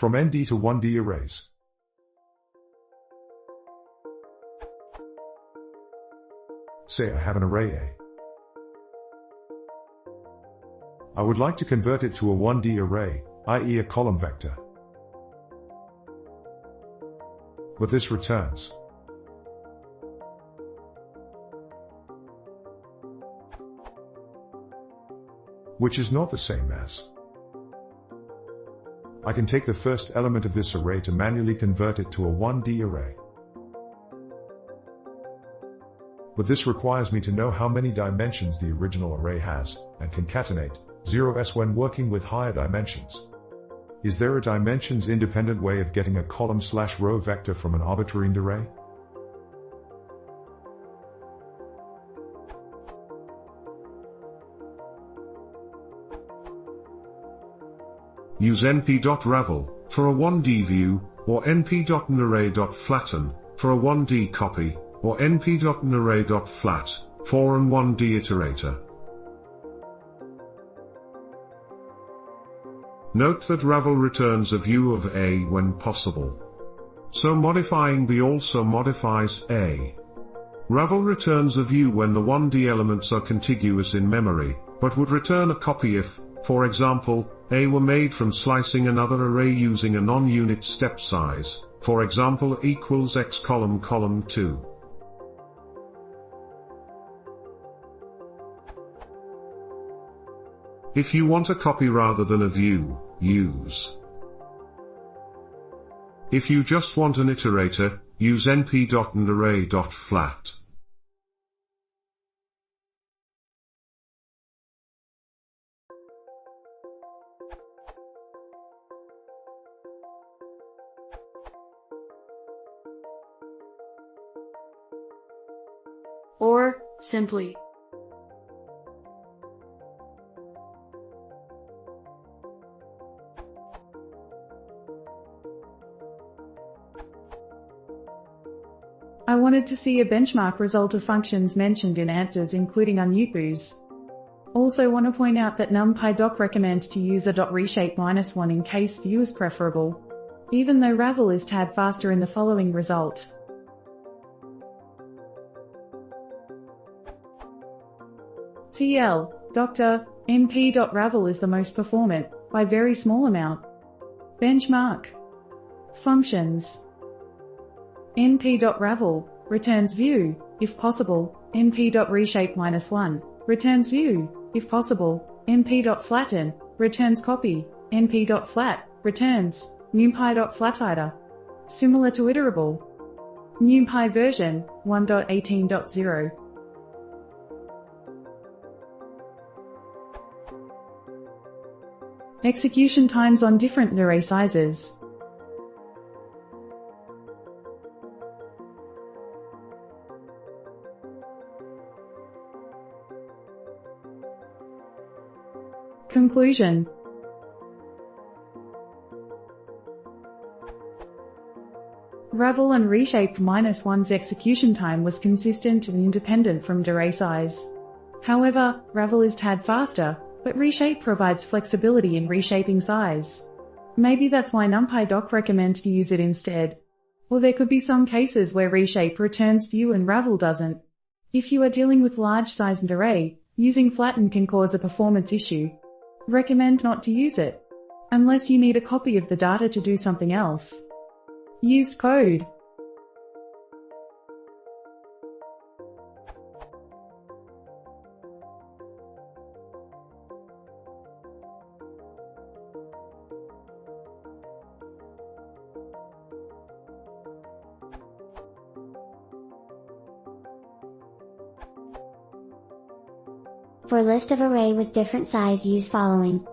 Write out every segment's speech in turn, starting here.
from ND to 1D arrays. Say I have an array A. I would like to convert it to a 1D array, i.e. a column vector. What this returns. Which is not the same as. I can take the first element of this array to manually convert it to a 1D array. But this requires me to know how many dimensions the original array has, and concatenate 0s when working with higher dimensions. Is there a dimensions-independent way of getting a column/row vector from an arbitrary array? Use np.ravel for a 1D view, or np.narray.flatten for a 1D copy, or np.narray.flat for an 1D iterator. Note that Ravel returns a view of A when possible. So modifying B also modifies A. Ravel returns a view when the 1D elements are contiguous in memory, but would return a copy if, for example, A were made from slicing another array using a non-unit step size, for example equals x column 2. If you want a copy rather than a view, use. If you just want an iterator, use np.narray.flat. Or, simply. I wanted to see a benchmark result of functions mentioned in answers including numpy. Also want to point out that numpy doc recommends to use a .reshape -1 in case view is preferable, even though Ravel is tad faster in the following result. TL, Dr. np.ravel is the most performant, by very small amount. Benchmark. Functions. np.ravel, returns view, if possible, np.reshape -1, returns view, if possible, np.flatten, returns copy, np.flat, returns, numpy.flatiter. Similar to iterable. NumPy version, 1.18.0. Execution times on different array sizes. Conclusion. Ravel and Reshape -1's execution time was consistent and independent from array size. However, Ravel is tad faster, but Reshape provides flexibility in reshaping size. Maybe that's why numpy doc recommends to use it instead. Or there could be some cases where Reshape returns view and Ravel doesn't. If you are dealing with large-sized array, using flatten can cause a performance issue. Recommend not to use it. Unless you need a copy of the data to do something else. Used code. For list of array with different size, use following.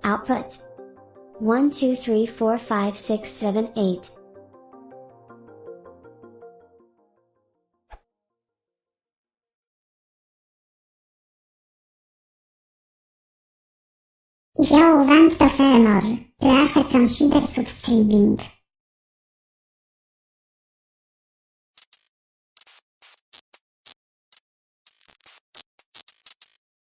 Output 1 2 3 4 5 6 7 8. Jo, vent og se når. Leser som cybersubscribing.